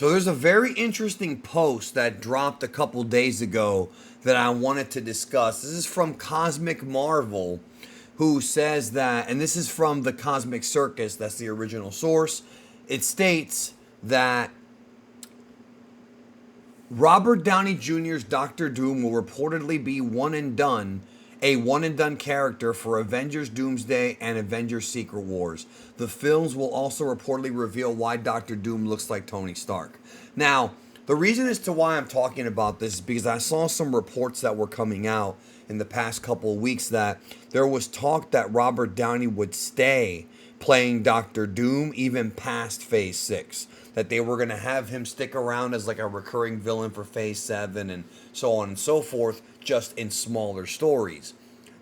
So there's a very interesting post that dropped a couple days ago that I wanted to discuss. This is from Cosmic Marvel, who says that, and this is from the Cosmic Circus, that's the original source. It states that Robert Downey Jr.'s Doctor Doom will reportedly be a one and done character for Avengers Doomsday and Avengers Secret Wars. The films will also reportedly reveal why Doctor Doom looks like Tony Stark. Now, the reason as to why I'm talking about this is because I saw some reports that were coming out in the past couple of weeks that there was talk that Robert Downey would stay playing Doctor Doom even past Phase 6. That they were going to have him stick around as like a recurring villain for Phase 7 and so on and so forth, just in smaller stories.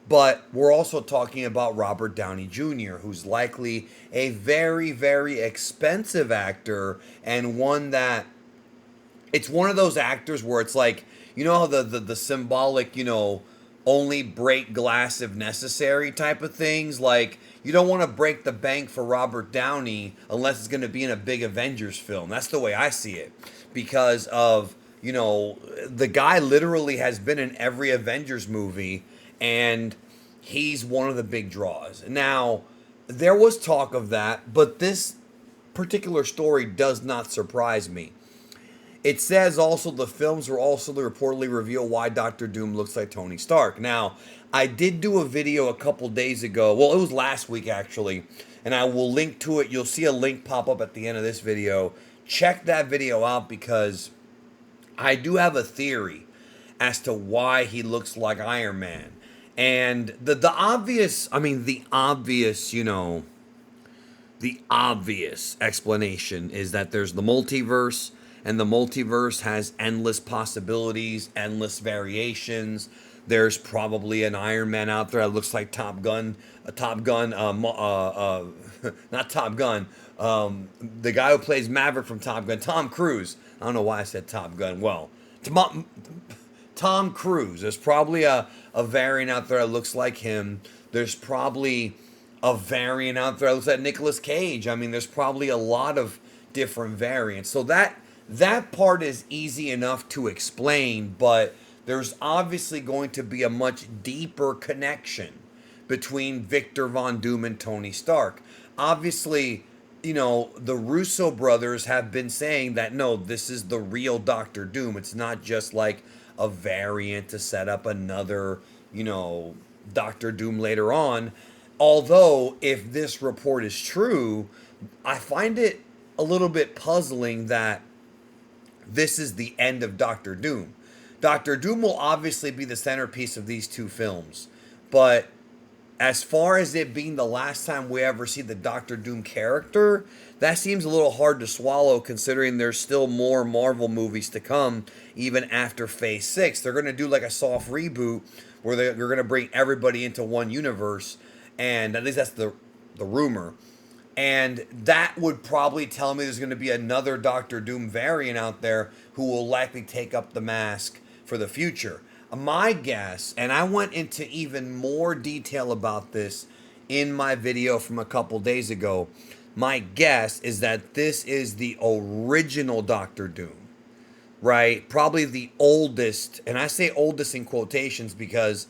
But we're also talking about Robert Downey Jr., who's likely a very, very expensive actor, and one that it's one of those actors where it's like, you know how the symbolic, only break glass if necessary type of things. Like, you don't want to break the bank for Robert Downey unless it's going to be in a big Avengers film. That's the way I see it, because of, the guy literally has been in every Avengers movie, and he's one of the big draws. Now, there was talk of that, but this particular story does not surprise me. It says also the films will also reportedly reveal why Doctor Doom looks like Tony Stark. Now, I did do a video a couple days ago. Well, it was last week actually, and I will link to it. You'll see a link pop up at the end of this video. Check that video out because I do have a theory as to why he looks like Iron Man. And the obvious, the obvious explanation is that there's the multiverse, and the multiverse has endless possibilities, endless variations. There's probably an Iron Man out there that looks like not Top Gun, the guy who plays Maverick from Top Gun, Tom Cruise. I don't know why I said Top Gun. Well, Tom Cruise. There's probably a variant out there that looks like him. There's probably a variant out there that looks like Nicolas Cage. I mean, there's probably a lot of different variants. So that part is easy enough to explain, but there's obviously going to be a much deeper connection between Victor Von Doom and Tony Stark. Obviously, the Russo brothers have been saying that no, this is the real Doctor Doom. It's not just like a variant to set up another, Doctor Doom later on. Although, if this report is true, I find it a little bit puzzling that this is the end of Doctor Doom. Doctor Doom will obviously be the centerpiece of these two films, but as far as it being the last time we ever see the Doctor Doom character, that seems a little hard to swallow considering there's still more Marvel movies to come even after Phase 6. They're going to do like a soft reboot where they're going to bring everybody into one universe, and at least that's the rumor. And that would probably tell me there's going to be another Doctor Doom variant out there who will likely take up the mask for the future. My guess, and I went into even more detail about this in my video from a couple days ago, my guess is that this is the original Doctor Doom, right? Probably the oldest, and I say oldest in quotations because,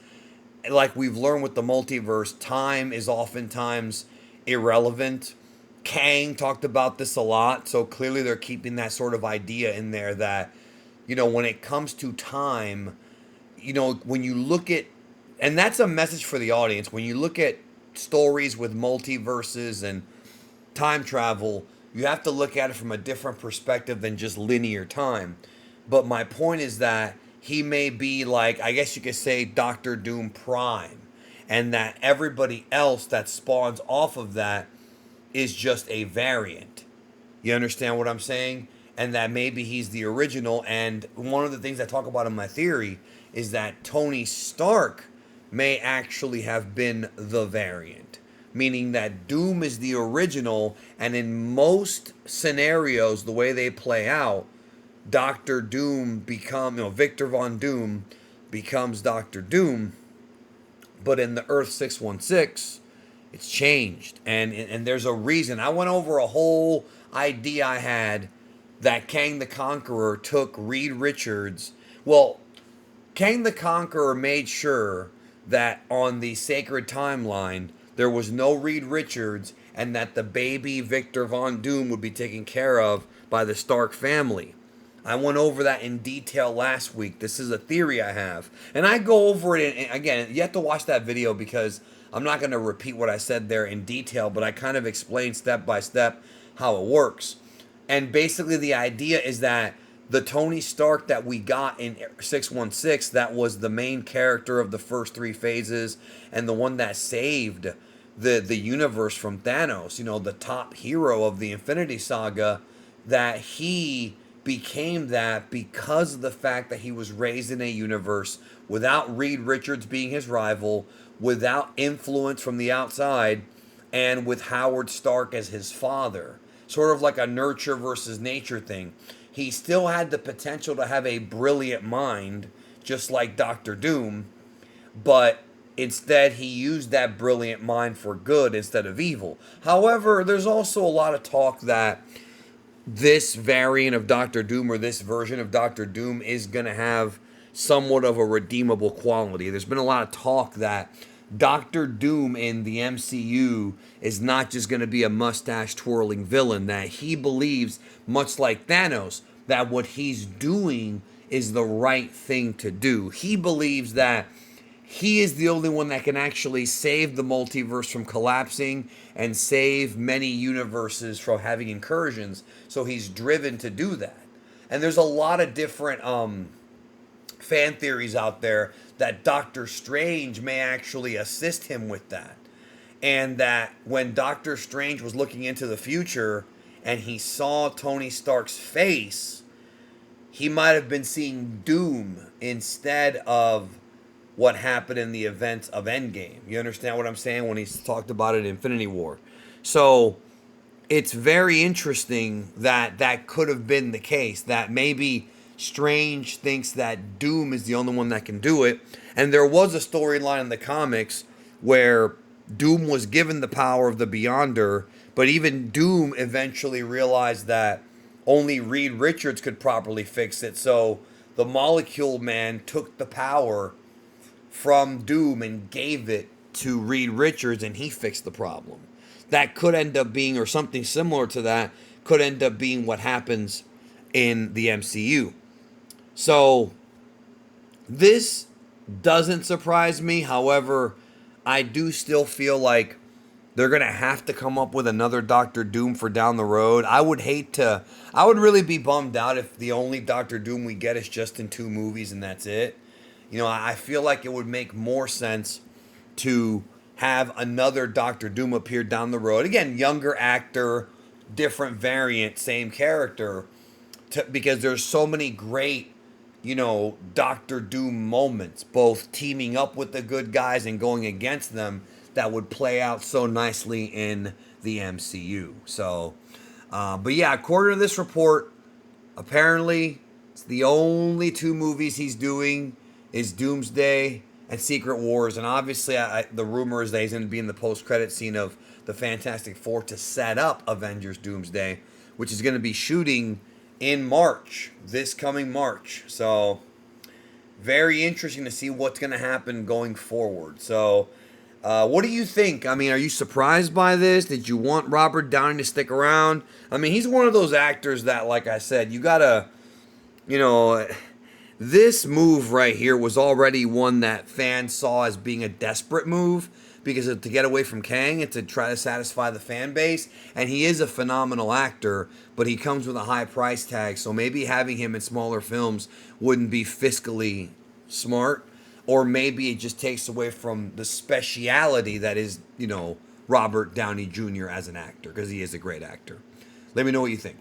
like we've learned with the multiverse, time is oftentimes irrelevant. Kang talked about this a lot, so clearly they're keeping that sort of idea in there that, when it comes to time, when you look at, and that's a message for the audience, when you look at stories with multiverses and time travel, you have to look at it from a different perspective than just linear time. But my point is that he may be like, I guess you could say, Doctor Doom Prime, and that everybody else that spawns off of that is just a variant. You understand what I'm saying? And that maybe he's the original. And one of the things I talk about in my theory is that Tony Stark may actually have been the variant, meaning that Doom is the original, and in most scenarios, the way they play out, Doctor Doom Victor Von Doom becomes Doctor Doom, but in the Earth 616, it's changed, and there's a reason. I went over a whole idea I had that Kang the Conqueror took Reed Richards. Well, Kang the Conqueror made sure that on the sacred timeline there was no Reed Richards and that the baby Victor Von Doom would be taken care of by the Stark family. I went over that in detail last week. This is a theory I have. And I go over it, again, you have to watch that video because I'm not going to repeat what I said there in detail, but I kind of explain step by step how it works. And basically the idea is that the Tony Stark that we got in 616, that was the main character of the first three phases and the one that saved the universe from Thanos, the top hero of the Infinity Saga, that he became that because of the fact that he was raised in a universe without Reed Richards being his rival, without influence from the outside, and with Howard Stark as his father. Sort of like a nurture versus nature thing. He still had the potential to have a brilliant mind, just like Doctor Doom, but instead he used that brilliant mind for good instead of evil. However, there's also a lot of talk that this variant of Doctor Doom, or this version of Doctor Doom, is going to have somewhat of a redeemable quality. There's been a lot of talk that Doctor Doom in the MCU is not just going to be a mustache twirling villain, that he believes, much like Thanos, that what he's doing is the right thing to do. He believes that he is the only one that can actually save the multiverse from collapsing and save many universes from having incursions. So he's driven to do that. And there's a lot of different fan theories out there that Doctor Strange may actually assist him with that. And that when Doctor Strange was looking into the future and he saw Tony Stark's face, he might have been seeing Doom instead of what happened in the events of Endgame. You understand what I'm saying when he's talked about it in Infinity War? So it's very interesting that that could have been the case, that maybe Strange thinks that Doom is the only one that can do it. And there was a storyline in the comics where Doom was given the power of the Beyonder, but even Doom eventually realized that only Reed Richards could properly fix it. So the Molecule Man took the power from Doom and gave it to Reed Richards, and he fixed the problem. That could end up being, or something similar to that, could end up being what happens in the MCU. So this doesn't surprise me. However, I do still feel like they're going to have to come up with another Doctor Doom for down the road. I would really be bummed out if the only Doctor Doom we get is just in 2 movies and that's it. I feel like it would make more sense to have another Doctor Doom appear down the road. Again, younger actor, different variant, same character. Because there's so many great, Doctor Doom moments, both teaming up with the good guys and going against them, that would play out so nicely in the MCU. So, but yeah, according to this report, apparently it's the only 2 movies he's doing is Doomsday and Secret Wars. And obviously the rumor is that he's going to be in the post-credit scene of the Fantastic Four to set up Avengers Doomsday, which is going to be shooting in March, this coming March. So very interesting to see what's going to happen going forward. So what do you think? I mean, are you surprised by this? Did you want Robert Downey to stick around? I mean, he's one of those actors that, like I said, you gotta, this move right here was already one that fans saw as being a desperate move because to get away from Kang and to try to satisfy the fan base. And he is a phenomenal actor, but he comes with a high price tag. So maybe having him in smaller films wouldn't be fiscally smart. Or maybe it just takes away from the speciality that is, Robert Downey Jr. as an actor, because he is a great actor. Let me know what you think.